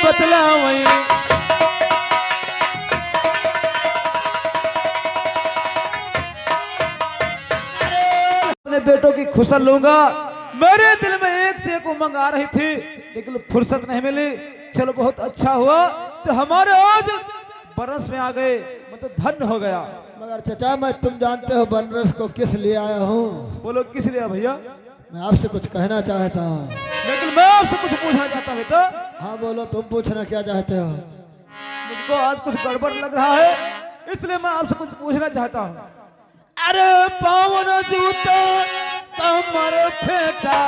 बतलावई। अपने बेटों की खुशल लूंगा। मेरे दिल में एक से एक उमंग आ रही थी, लेकिन फुर्सत नहीं मिली। चलो बहुत अच्छा हुआ तो हमारे आज बरस में आ गए, मैं तो धन्य हो गया। मगर चाचा मैं तुम जानते हो बनरस को किस लिए आया हूँ? बोलो किस लिए भैया? मैं आपसे कुछ कहना चाहता हूँ। लेकिन मैं आपसे कुछ पूछना चाहता हूँ बेटा। हाँ बोलो, तुम पूछना क्या चाहते हो? मुझको आज कुछ गड़बड़ लग रहा है, इसलिए मैं आपसे कुछ पूछना चाहता हूँ। अरे पावन जूता कमर फेंटा,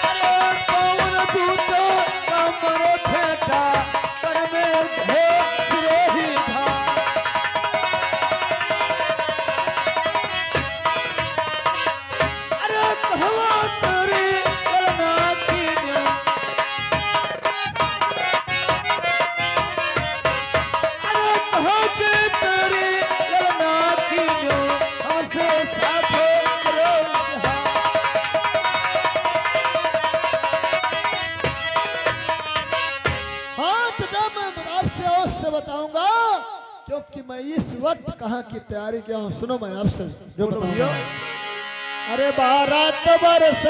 अरे पावन जूता कमर फेंटा, कर में घेर रही था। अरे कहवा तेरी ललना की न्यों, अरे कहो कि तेरी ललना की न्यों, हमसे साथ रहा। हाँ चाचा मैं आपसे अवश्य बताऊंगा, क्योंकि मैं इस वक्त कहाँ की तैयारी किया हूँ। सुनो मैं आपसे जो बोलो बताऊंगा। भैया। अरे 12 बरस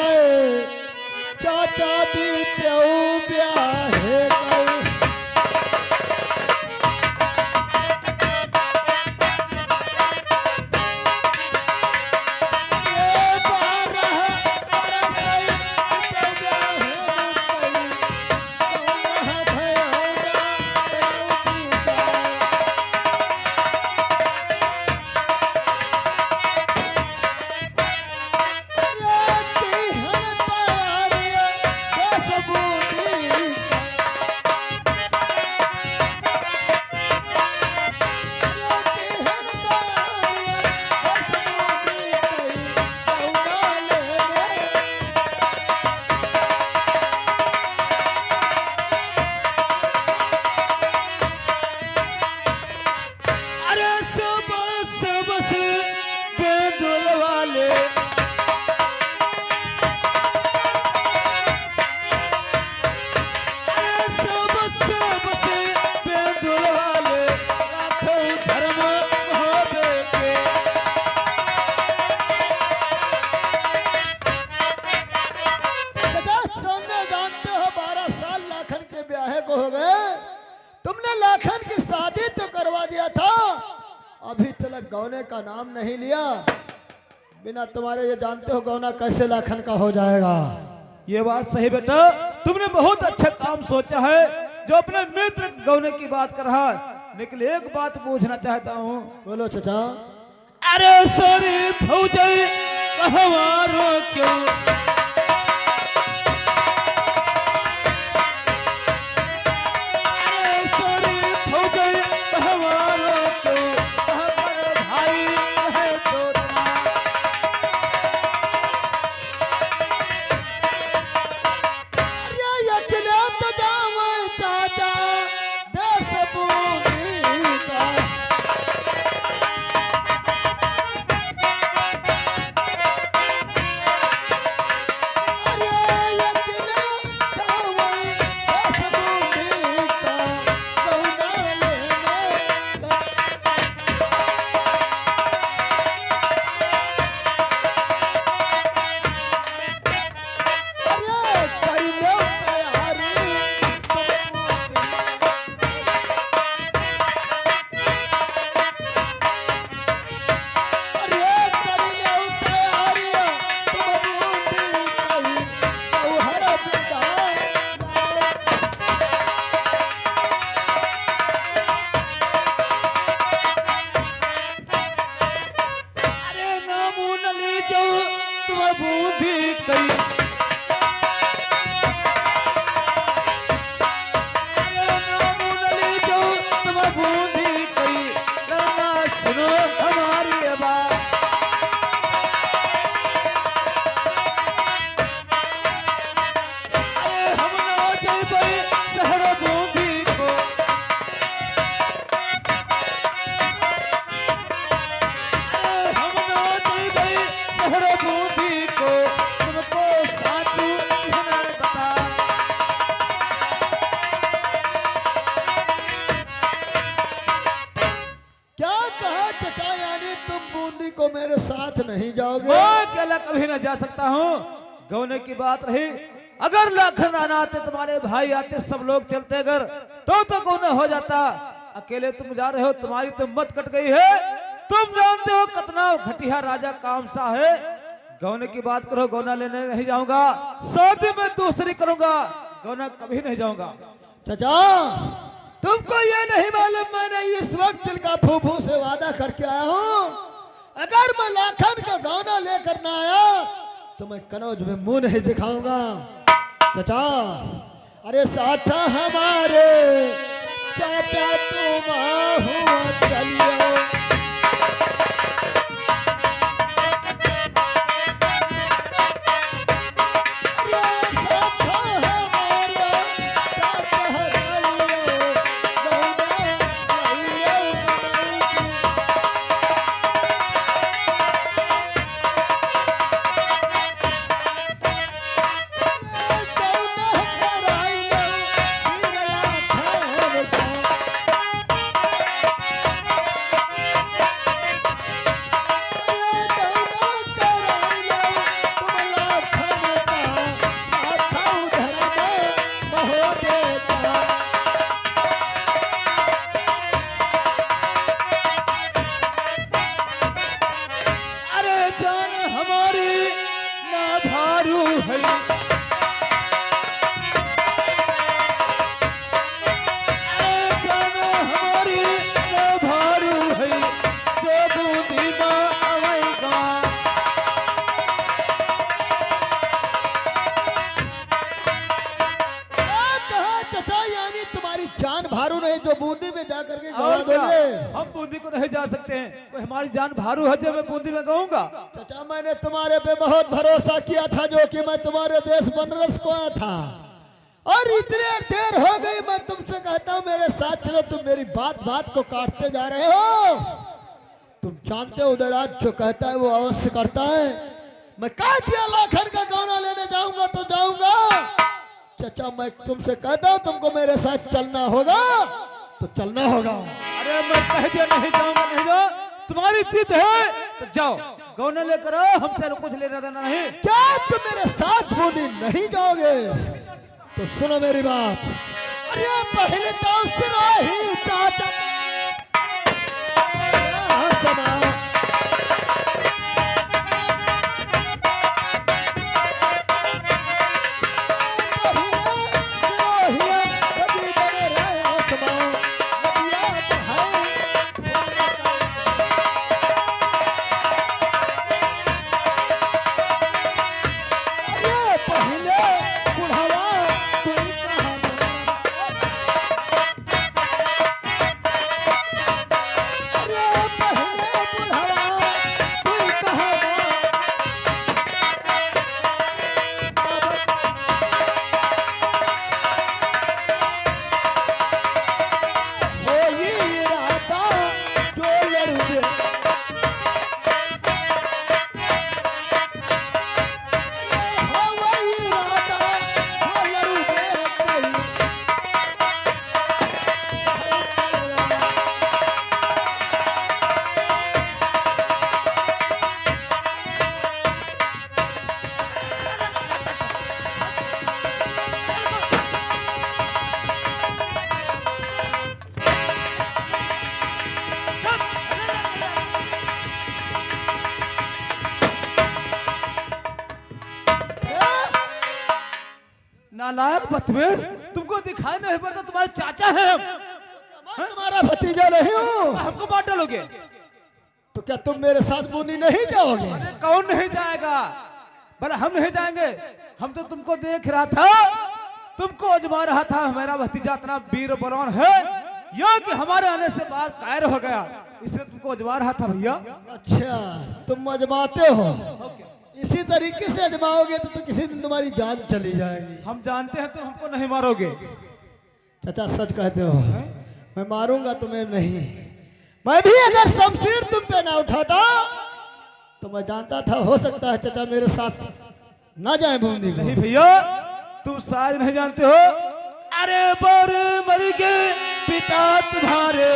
चाचा बीते ब्याहे गए। ये 12 बरस बीते ब्याहे गए, कौन भयोगा बीता। अरे सब से बेदुल वाले, अरे सब से बेदुल वाले, राखो धर्म होवे के। जानते हो 12 साल लाखन के ब्याहे को हो गए। तुमने लाखन की शादी तो करवा दिया था, अभी तक गौने का नाम नहीं लिया। बिना तुम्हारे ये जानते हो गौना कैसे लाखन का हो जाएगा। ये बात सही बेटा, तुमने बहुत अच्छा काम सोचा है जो अपने मित्र गौने की बात कर रहा है। लेकिन एक बात पूछना चाहता हूँ। बोलो चाचा। अरे सॉरी फौजी कहवारो क्यों, अरे सॉरी फौजी कहवारो क्यों, कहाँ पर भाई है तो ना। अरे अकेले तो जावे चाचा देश भूमि का। को मेरे साथ नहीं जाओगे? मैं अकेला कभी न जा सकता हूँ। गौने की बात रही, अगर लाखन आना आते, तुम्हारे भाई आते, सब लोग चलते अगर तो गौना हो जाता। अकेले तुम जा रहे हो, तुम्हारी तो मत कट गई है। तुम जानते हो कितना घटिया राजा काम सा है। गौने की बात करो, गौना लेने नहीं जाऊंगा, शादी में दूसरी करूंगा, गौना कभी नहीं जाऊंगा। चाचा, तुमको ये नहीं मालूम मैंने इस वक्त तिलका फूफू से वादा करके आया हूँ, अगर मैं लाखन का गौना लेकर ना आया तो मैं कनौज में मुंह नहीं दिखाऊंगा। चाचा, अरे साथ हमारे चाचा तुम हुआ चलियो। जान भारू नहीं जो बूंदी में जाकर के गवा दोगे। हम बूंदी को नहीं जा सकते हैं, कोई हमारी जान भारू है जो मैं बूंदी में गाऊंगा। चाचा, मैंने तुम्हारे पे बहुत भरोसा किया था, जो कि मैं तुम्हारे देश बनारस को आया था, और इतने देर हो गई मैं तुमसे कहता हूँ मेरे साथ चलो, तुम मेरी बात बात को काटते जा रहे हो। तुम जानते हो उदयराज जो कहता है वो अवश्य करता है। मैं कह दिया लाखन का गौना लेने जाऊंगा तो जाऊंगा। चाचा, मैं तुमसे कहता हूँ तुमको मेरे साथ चलना होगा तो चलना होगा। अरे मैं कह दिया नहीं जाऊंगा, नहीं जाओ, तुम्हारी जिद है तो जाओ, गौना लेकर आओ, हमसे कुछ लेना देना नहीं। क्या तुम मेरे साथ बूंदी नहीं जाओगे तो सुनो मेरी बात। अरे पहले तो सुनो ही चाचा, नालायक बतवे, तुमको दिखाई नहीं पड़ता तुम्हारे चाचा हैं हम। मैं तुम्हारा भतीजा नहीं हूँ। हमको बांट डालोगे तो क्या तुम मेरे साथ बूंदी नहीं जाओगे? अरे कौन नहीं जाएगा, भला हम नहीं जाएंगे। हम तो तुमको देख रहा था, तुमको अजमा रहा था, हमारा भतीजा इतना वीर बलवान है, यह कि हमारे आने से बात कायर हो गया, इसलिए तुमको अजमा रहा था भैया। अच्छा, तुम अजमाते हो, इसी तरीके से अजमाओगे तो किसी दिन तुम्हारी जान चली जाएगी। हम जानते हैं तुम हमको नहीं मारोगे। चाचा सच कहते हो, मैं मारूंगा तुम्हें नहीं। मैं भी अगर शमशीर तुम पे ना उठाता तो मैं जानता था हो सकता है चाचा मेरे साथ ना जाए बूंदी। नहीं भैया, तुम शायद नहीं जानते हो, अरे बर मर गए पिता तुम्हारे,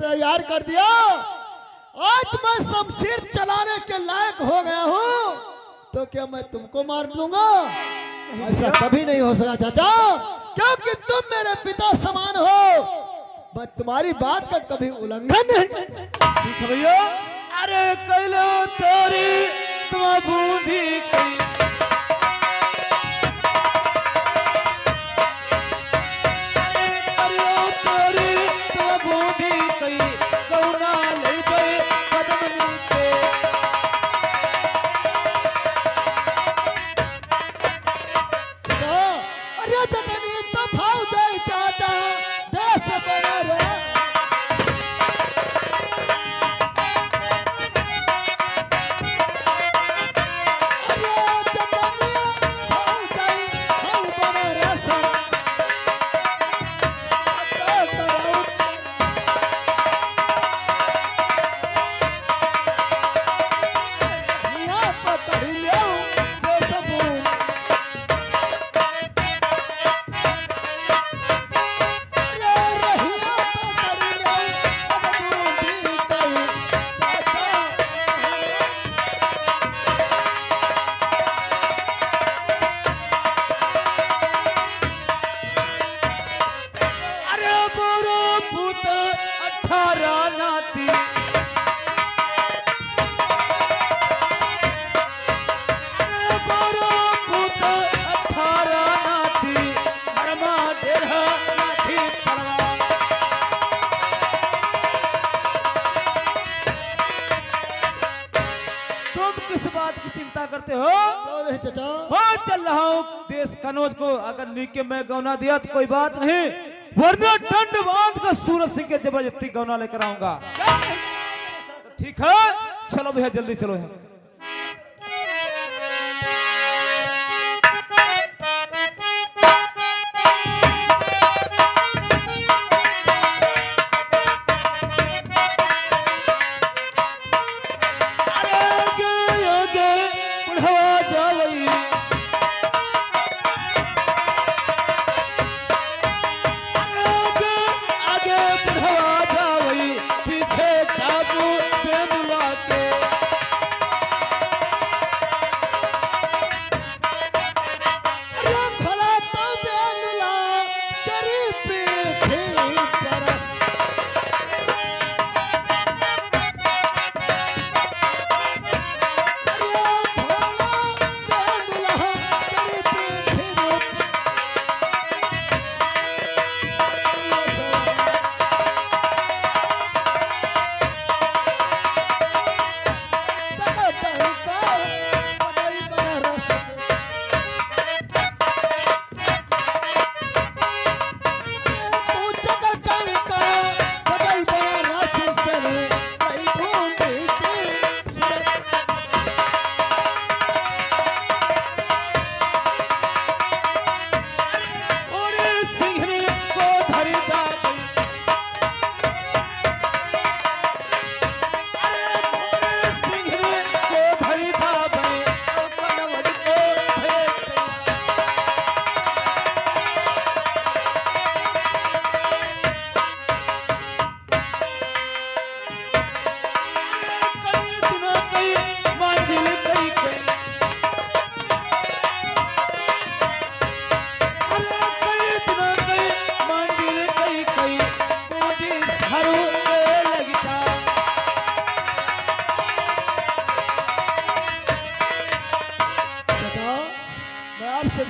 तैयार कर दिया। आज मैं शमशीर चलाने के लायक हो गया हूँ, तो क्या मैं तुमको मार दूंगा? ऐसा कभी नहीं हो सका चाचा, क्योंकि तुम मेरे पिता समान हो। मैं तुम्हारी बात का कभी उल्लंघन नहीं। ठीक है भैया। अरे कैलो तोरी तुम बूंदी कई, अरे करियो तोरी तुम बूंदी कई, गौना ले गए कदम नीचे। अरे जतनी तो भाव दे चाचा, देश बना रहे। करते हो? बहुत चल रहा हूँ देश कनौज को, अगर नीके में गौना दिया तो कोई बात नहीं, वरना दंड बांध कर सूरज सिंह के जबरदस्ती गौना लेकर आऊंगा। ठीक है, चलो भैया जल्दी चलो यहाँ।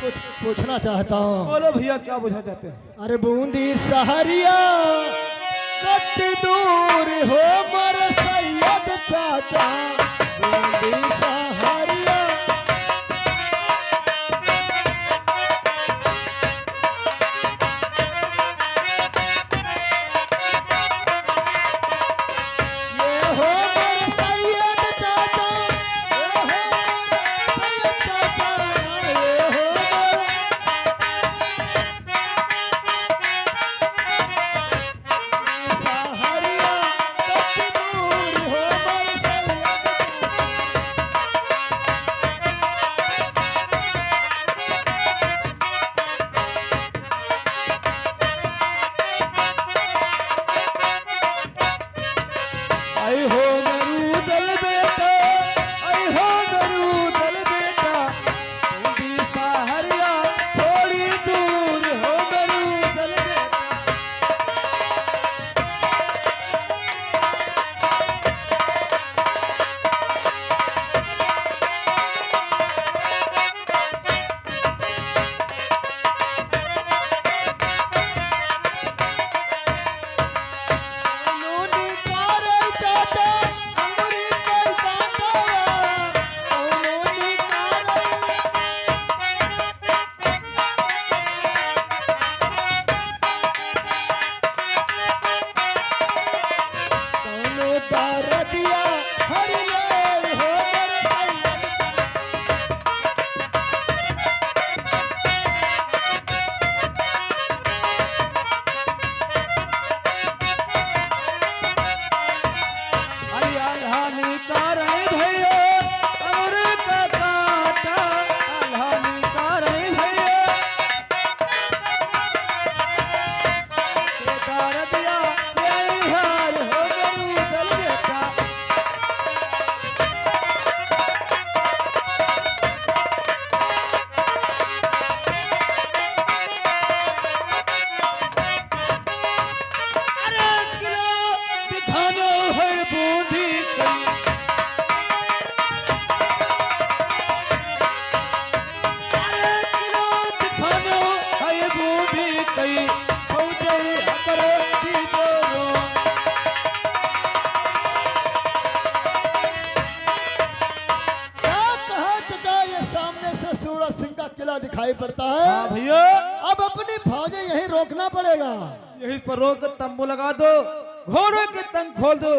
कुछ पूछना चाहता हूँ। बोलो भैया, क्या पूछना चाहते हैं? अरे बूंदी सहरिया कत दूर हो मर सैयद चाचा, बूंदी सहरिया। ये हो मर सैयद चाचा, ये हो मर सैयद चाचा, ये हो सहरिया कत दूर हो मर सैयद रदिया यही हार हो मेरू दल बेटा। अरे किलो दिखानो है बूंदी कई, अरे किलो दिखानो है बूंदी कई, हो जाए अकर की जोरो। क्या कहा चाचा, ये सामने से सूरज सिंह का किला दिखाई पड़ता है। हाँ भैया, अब अपनी फौजें यहीं रोकना पड़ेगा। यहीं पर रोक तंबू लगा दो, घोड़ों की तंग खोल दो,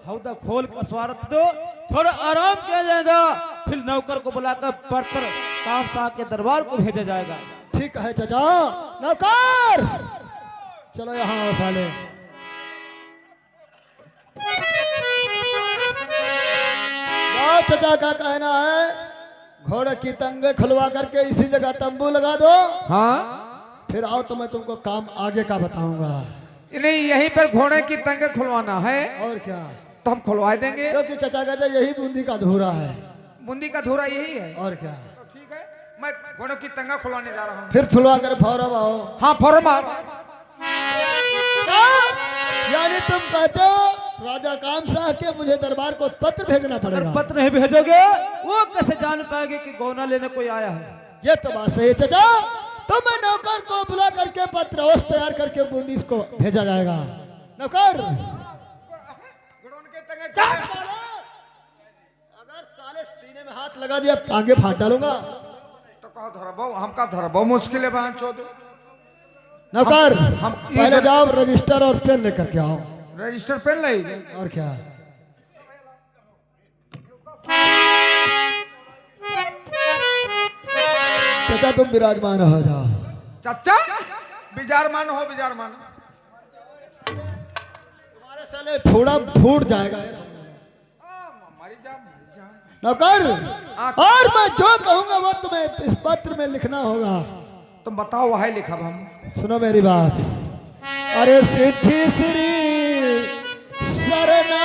हौदा खोल का स्वार्थ दो, थोड़ा आराम किया जाएगा, फिर नौकर को बुलाकर परतर कामसा के दरबार को भेजा जाएगा। ठीक है चाचा। नौकर चलो यहाँ आओ साले। जाओ चाचा का कहना है घोड़े की तंगे खुलवा करके इसी जगह तंबू लगा दो। हाँ फिर आओ तो मैं तुमको काम आगे का बताऊंगा। नहीं, यहीं पर घोड़े की तंगे खुलवाना है और क्या, तो हम खुलवा देंगे। क्योंकि चाचा कहते यही बूंदी का धूरा है। बूंदी का धूरा यही है। और क्या, तो ठीक है, मैं घोड़ों की तंगा खुलवाने जा रहा हूँ। फिर खुलवा कर फौरन आओ। हाँ फौरन मार। यानी तुम कहते हो राजा कामशाह के मुझे दरबार को पत्र भेजना अगर पड़ेगा। पत्र नहीं भेजोगे वो कैसे जान पाएंगे कि गौना लेने कोई आया है। ये तो बात सही है चाचा। तो मैं नौकर को बुला करके पत्र अवश्य तैयार करके बूंदी को भेजा जाएगा। नौकर अगर साले सीने में हाथ लगा दिया टांगे फाड़ डालूंगा। तो कहो धरबो, हमका धरबो मुश्किल है बहन चोद। नौकर हम पहले जाओ रजिस्टर और पेन लेकर के आओ। रजिस्टर पेन लाई। और क्या, चाचा तुम विराजमान हो जाओ। चाचा बिजारमान हो, बिजारमान। तुम्हारे साले फूड़ा फूट जाएगा। मरी जा, मरी जा। नौकर और मैं जो कहूंगा वो तुम्हें इस पत्र में लिखना होगा। तुम बताओ, वही लिखा हम। सुनो मेरी बात। अरे सिद्धि श्री सरना